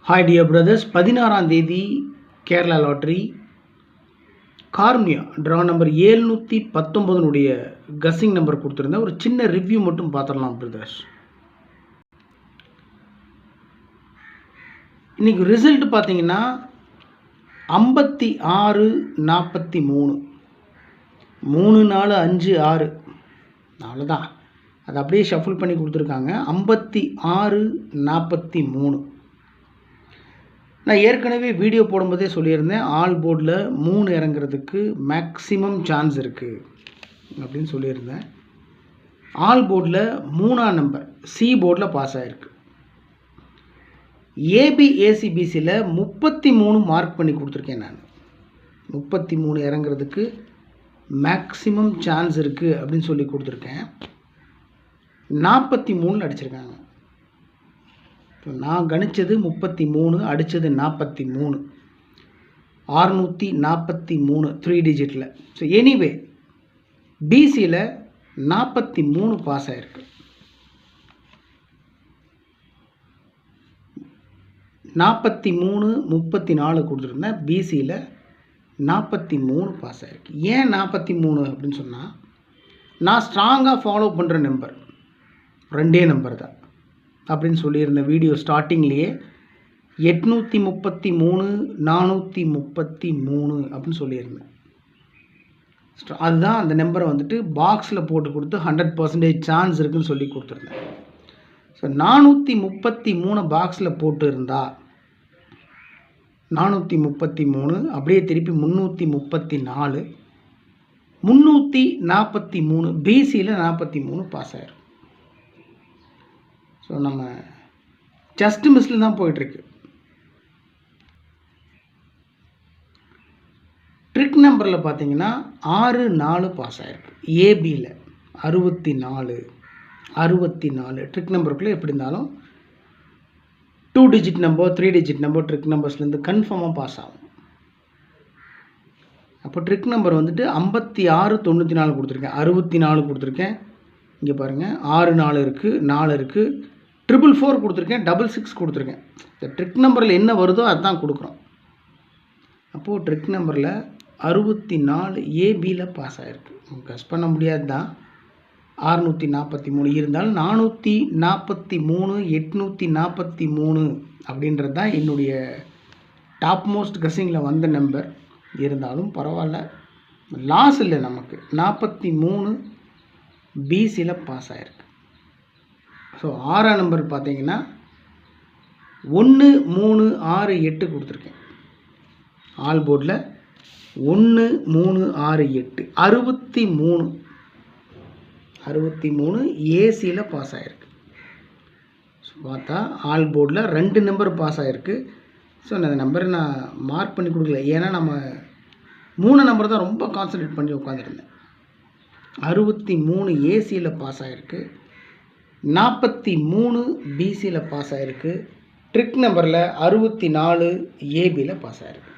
Hi dear brothers, 16ஆம் தேதி Kerala lottery கார்மியா ட்ரா நம்பர் 719 கஸ்ஸிங் நம்பர் கொடுத்துருந்தேன். ஒரு சின்ன ரிவ்யூ மட்டும் பார்த்துடலாம் பிரதர்ஸ். இன்னைக்கு ரிசல்ட் பார்த்தீங்கன்னா 56-43 3-4-5-6 அவ்வளோதான். அது அப்படியே ஷஃபிள் பண்ணி கொடுத்துருக்காங்க. 56-43. நான் ஏற்கனவே வீடியோ போடும்போதே சொல்லியிருந்தேன், ஆல் போர்டில் 3 இறங்குறதுக்கு மேக்ஸிமம் சான்ஸ் இருக்குது அப்படின்னு சொல்லியிருந்தேன். ஆல் போர்டில் 3ஆம் நம்பர் சி போர்டில் பாஸ் ஆகிருக்கு. ஏபிஏசிபிசியில் 33 மார்க் பண்ணி கொடுத்துருக்கேன். நான் 33 இறங்குறதுக்கு மேக்ஸிமம் சான்ஸ் இருக்குது அப்படின்னு சொல்லி கொடுத்துருக்கேன். 43 அடிச்சிருக்காங்க. நான் கணிச்சது 33, அடித்தது 43, 643 3 டிஜிட்டில். ஸோ எனிவே பிசியில் 43 பாஸ் ஆகிருக்கு. 43-34 கொடுத்துருந்தேன். பிசியில் 43 பாஸ் ஆகிருக்கு. ஏன் 43 அப்படின்னு சொன்னால், நான் ஸ்ட்ராங்காக ஃபாலோ பண்ணுற நம்பர் 2 நம்பர் தான் அப்படின்னு சொல்லியிருந்த வீடியோ ஸ்டார்டிங்லேயே 833 433 அப்படின்னு சொல்லியிருந்தேன். அதுதான் அந்த நம்பரை வந்துட்டு பாக்ஸில் போட்டு கொடுத்து 100% சான்ஸ் இருக்குதுன்னு சொல்லி கொடுத்துருந்தேன். ஸோ 433 பாக்ஸில் போட்டு இருந்தால் 433 அப்படியே திருப்பி 334 343 பிசியில் 43 பாஸ் ஆகிடும். ஸோ நம்ம ஜஸ்ட் மிஸ்ஸில் தான் போயிட்டுருக்கு. ட்ரிக் நம்பரில் பார்த்தீங்கன்னா 6-4 பாஸ் ஆகிருக்கு. ஏபியில் 64 ட்ரிக் நம்பருக்குள்ளே எப்படி இருந்தாலும் 2 digit number 3 digit number trick நம்பர்ஸ்லேருந்து கன்ஃபார்மாக பாஸ் ஆகும். அப்போ ட்ரிக் நம்பர் வந்துட்டு 56-94 கொடுத்துருக்கேன், 64 கொடுத்துருக்கேன். இங்கே பாருங்கள் 6-4 இருக்குது, 4 இருக்குது, 444 கொடுத்துருக்கேன், 66 கொடுத்துருக்கேன். இந்த ட்ரிக் நம்பரில் என்ன வருதோ அதுதான் கொடுக்குறோம். அப்போது ட்ரிக் நம்பரில் 64 ஏபியில் பாஸ் ஆகிருக்கு. கஸ் பண்ண முடியாது தான், 643 இருந்தாலும் 443 843 அப்படின்றது தான் என்னுடைய டாப் மோஸ்ட் கஸ்ஸிங்கில் வந்த நம்பர். இருந்தாலும் பரவாயில்ல, லாஸ் இல்லை நமக்கு. 43 பிசியில் பாஸ் ஆகிருக்கு. ஸோ 6ஆம் நம்பர் பார்த்தீங்கன்னா 1 3 6 8 கொடுத்துருக்கேன். ஆல் போர்டில் 1 3 6 8 63 ஏசியில் பாஸ் ஆகிருக்கு. ஸோ பார்த்தா ஆல் போர்டில் 2 நம்பர் பாஸ் ஆகிருக்கு. ஸோ அந்த நம்பரை நான் மார்க் பண்ணி கொடுக்கல, ஏன்னா நம்ம 3 நம்பர் தான் ரொம்ப கான்சன்ட்ரேட் பண்ணி உட்காந்துருந்தேன். 63 ஏசியில் பாஸ் ஆகிருக்கு, 43 பிசியில் பாஸ் ஆகிருக்கு. ட்ரிக் நம்பரில் 64 ஏபியில் பாஸ் ஆகிருக்கு.